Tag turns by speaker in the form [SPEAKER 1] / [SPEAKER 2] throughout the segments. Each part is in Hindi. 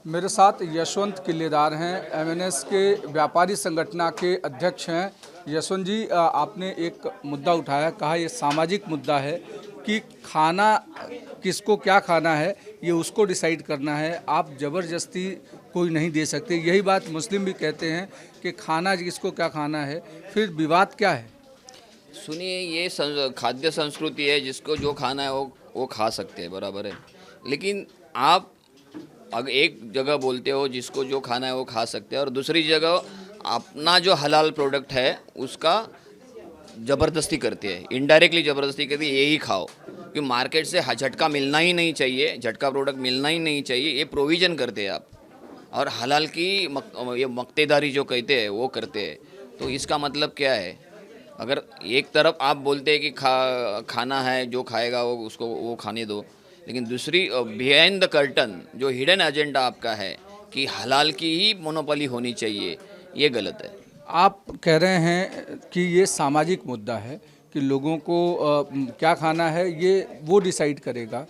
[SPEAKER 1] मेरे साथ यशवंत किल्लेदार हैं, एमएनएस के व्यापारी संगठन के अध्यक्ष हैं। यशवंत जी, आपने एक मुद्दा उठाया, कहा ये सामाजिक मुद्दा है कि खाना किसको क्या खाना है ये उसको डिसाइड करना है, आप ज़बरदस्ती कोई नहीं दे सकते। यही बात मुस्लिम भी कहते हैं कि खाना किसको क्या खाना है, फिर विवाद क्या है?
[SPEAKER 2] सुनिए, ये खाद्य संस्कृति है। जिसको जो खाना है वो खा सकते हैं, बराबर है। लेकिन आप अगर एक जगह बोलते हो जिसको जो खाना है वो खा सकते हैं, और दूसरी जगह अपना जो हलाल प्रोडक्ट है उसका ज़बरदस्ती करते हैं, इनडायरेक्टली ज़बरदस्ती करती है यही खाओ, क्योंकि मार्केट से झटका मिलना ही नहीं चाहिए, झटका प्रोडक्ट मिलना ही नहीं चाहिए, ये प्रोविज़न करते हैं आप। और हलाल की ये मक्तेदारी जो कहते हैं वो करते हैं। तो इसका मतलब क्या है? अगर एक तरफ आप बोलते हैं कि खाना है, जो खाएगा वो उसको वो खाने दो, लेकिन दूसरी बिहाइंड द कर्टन जो हिडन एजेंडा आपका है कि हलाल की ही मोनोपोली होनी चाहिए, ये गलत है।
[SPEAKER 1] आप कह रहे हैं कि ये सामाजिक मुद्दा है कि लोगों को क्या खाना है ये वो डिसाइड करेगा।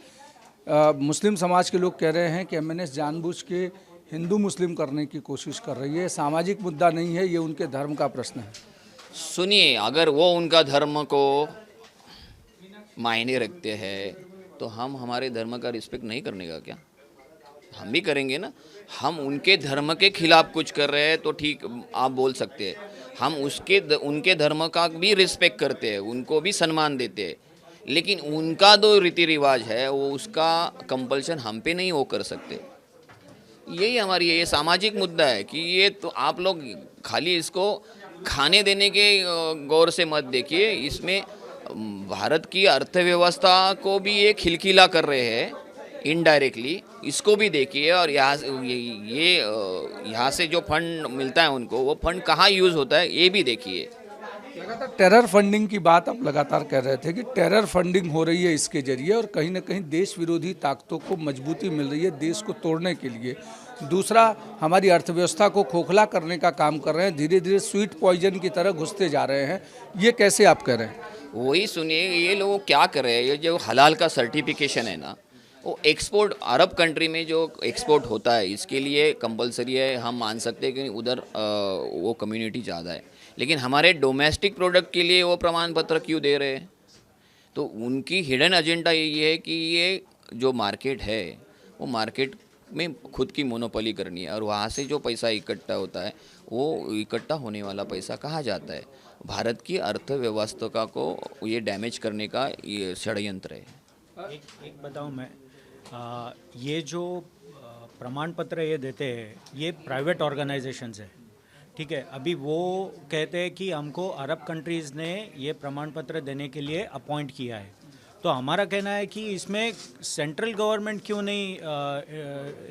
[SPEAKER 1] मुस्लिम समाज के लोग कह रहे हैं कि एमएनएस जानबूझ के हिंदू मुस्लिम करने की कोशिश कर रही है। सामाजिक मुद्दा नहीं है, ये उनके धर्म का प्रश्न है।
[SPEAKER 2] सुनिए, अगर वो उनका धर्म को मायने रखते हैं तो हम हमारे धर्म का रिस्पेक्ट नहीं करने का क्या? हम भी करेंगे ना। हम उनके धर्म के खिलाफ कुछ कर रहे हैं तो ठीक, आप बोल सकते हैं। हम उनके धर्म का भी रिस्पेक्ट करते हैं, उनको भी सम्मान देते हैं, लेकिन उनका जो रीति रिवाज है वो उसका कंपल्सन हम पे नहीं वो कर सकते। यही हमारी ये सामाजिक मुद्दा है कि ये तो आप लोग खाली इसको खाने देने के गौर से मत देखिए। इसमें भारत की अर्थव्यवस्था को भी ये खिलखिला कर रहे हैं इनडायरेक्टली, इसको भी देखिए। और यहाँ से जो फंड मिलता है उनको, वो फंड कहाँ यूज़ होता है ये भी देखिए।
[SPEAKER 1] लगातार टेरर फंडिंग की बात आप लगातार कह रहे थे कि टेरर फंडिंग हो रही है इसके जरिए, और कहीं ना कहीं देश विरोधी ताकतों को मजबूती मिल रही है देश को तोड़ने के लिए। दूसरा, हमारी अर्थव्यवस्था को खोखला करने का काम कर रहे हैं, धीरे धीरे स्वीट पॉइजन की तरह घुसते जा रहे हैं। ये कैसे आप कह रहे हैं?
[SPEAKER 2] वही सुनिए, ये लोग क्या कर रहे हैं, ये जो हलाल का सर्टिफिकेशन है ना, वो एक्सपोर्ट अरब कंट्री में जो एक्सपोर्ट होता है इसके लिए कंपलसरी है। हम मान सकते हैं कि उधर वो कम्युनिटी ज़्यादा है, लेकिन हमारे डोमेस्टिक प्रोडक्ट के लिए वो प्रमाण पत्र क्यों दे रहे हैं? तो उनकी हिडन एजेंडा यही है कि ये जो मार्केट है वो मार्केट में खुद की मोनोपोली करनी है, और वहाँ से जो पैसा इकट्ठा होता है वो इकट्ठा होने वाला पैसा कहाँ जाता है? भारत की अर्थव्यवस्था को ये डैमेज करने का ये षड्यंत्र है।
[SPEAKER 3] एक बताऊं मैं, ये जो प्रमाण पत्र ये देते हैं ये प्राइवेट ऑर्गेनाइजेशंस है, ठीक है। अभी वो कहते हैं कि हमको अरब कंट्रीज़ ने ये प्रमाण पत्र देने के लिए अपॉइंट किया है। तो हमारा कहना है कि इसमें सेंट्रल गवर्नमेंट क्यों नहीं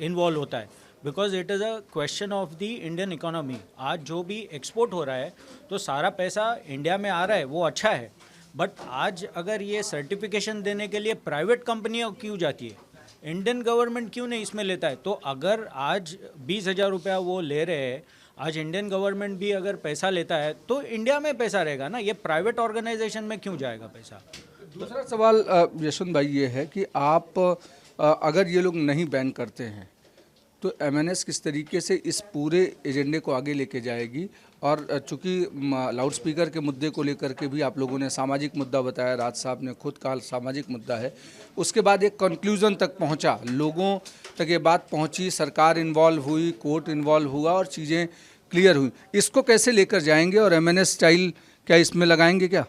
[SPEAKER 3] इन्वॉल्व होता है, because it is a question of the Indian economy. आज जो भी एक्सपोर्ट हो रहा है तो सारा पैसा इंडिया में आ रहा है, वो अच्छा है, बट आज अगर ये सर्टिफिकेशन देने के लिए प्राइवेट कंपनियाँ क्यों जाती है, इंडियन गवर्नमेंट क्यों नहीं इसमें लेता है? तो अगर आज 20,000 रुपया वो ले रहे हैं, आज इंडियन गवर्नमेंट भी अगर पैसा लेता है तो इंडिया में पैसा रहेगा ना, ये प्राइवेट ऑर्गेनाइजेशन में क्यों जाएगा पैसा?
[SPEAKER 1] दूसरा सवाल यशवंत भाई ये है कि आप अगर ये लोग नहीं बैन करते हैं तो एमएनएस किस तरीके से इस पूरे एजेंडे को आगे लेके जाएगी? और चूंकि लाउड स्पीकर के मुद्दे को लेकर के भी आप लोगों ने सामाजिक मुद्दा बताया, राज साहब ने खुद कहा सामाजिक मुद्दा है, उसके बाद एक कंक्लूजन तक पहुंचा, लोगों तक ये बात पहुंची, सरकार इन्वॉल्व हुई, कोर्ट इन्वॉल्व हुआ और चीज़ें क्लियर हुई। इसको कैसे लेकर जाएंगे और एमएनएस स्टाइल क्या इसमें लगाएंगे क्या?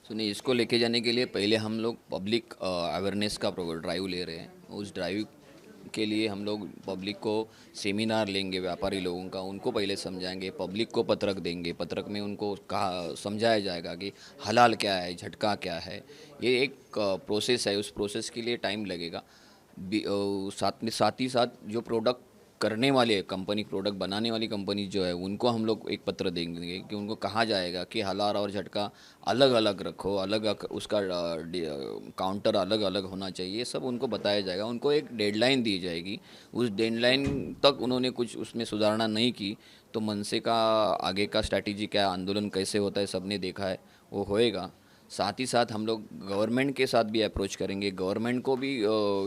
[SPEAKER 2] सुनिए, इसको लेके जाने के लिए पहले हम लोग पब्लिक अवेयरनेस का ड्राइव ले रहे हैं। उस ड्राइव के लिए हम लोग पब्लिक को सेमिनार लेंगे, व्यापारी लोगों का, उनको पहले समझाएंगे, पब्लिक को पत्रक देंगे, पत्रक में उनको कहा समझाया जाएगा कि हलाल क्या है, झटका क्या है। ये एक प्रोसेस है, उस प्रोसेस के लिए टाइम लगेगा। साथ ही साथ जो प्रोडक्ट करने वाले कंपनी, प्रोडक्ट बनाने वाली कंपनी जो है, उनको हम लोग एक पत्र देंगे कि उनको कहा जाएगा कि हलाल और झटका अलग अलग रखो, उसका काउंटर अलग अलग होना चाहिए, सब उनको बताया जाएगा। उनको एक डेडलाइन दी जाएगी, उस डेडलाइन तक उन्होंने कुछ उसमें सुधारणा नहीं की तो मनसे का आगे का स्ट्रैटेजी क्या, आंदोलन कैसे होता है, सबने देखा है, वो होएगा। साथ ही साथ हम लोग गवर्नमेंट के साथ भी अप्रोच करेंगे, गवर्नमेंट को भी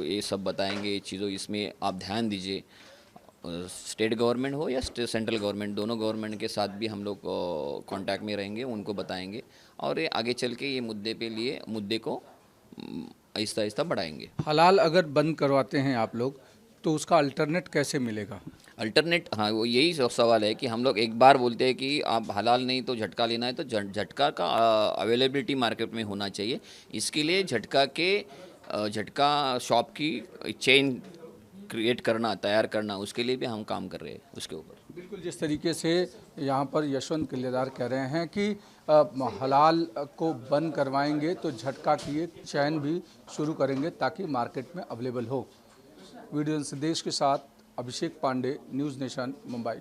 [SPEAKER 2] ये सब बताएंगे, ये चीज़ों इसमें आप ध्यान दीजिए। स्टेट गवर्नमेंट हो या सेंट्रल गवर्नमेंट, दोनों गवर्नमेंट के साथ भी हम लोग कांटेक्ट में रहेंगे, उनको बताएंगे और ये आगे चल के ये मुद्दे को आहिस्ता आहिस्ता बढ़ाएंगे।
[SPEAKER 1] हलाल अगर बंद करवाते हैं आप लोग तो उसका अल्टरनेट कैसे मिलेगा?
[SPEAKER 2] अल्टरनेट, हाँ वो यही सवाल है कि हम लोग एक बार बोलते हैं कि आप हलाल नहीं तो झटका लेना है, तो झटका का अवेलेबिलिटी मार्केट में होना चाहिए। इसके लिए झटका शॉप की चेन क्रिएट करना, तैयार करना, उसके लिए भी हम काम कर रहे हैं उसके ऊपर।
[SPEAKER 1] बिल्कुल, जिस तरीके से यहाँ पर यशवंत किल्लेदार कह रहे हैं कि हलाल को बंद करवाएंगे तो झटका की एक चैन भी शुरू करेंगे ताकि मार्केट में अवेलेबल हो। वीडियो संदेश के साथ अभिषेक पांडे, न्यूज़ नेशन, मुंबई।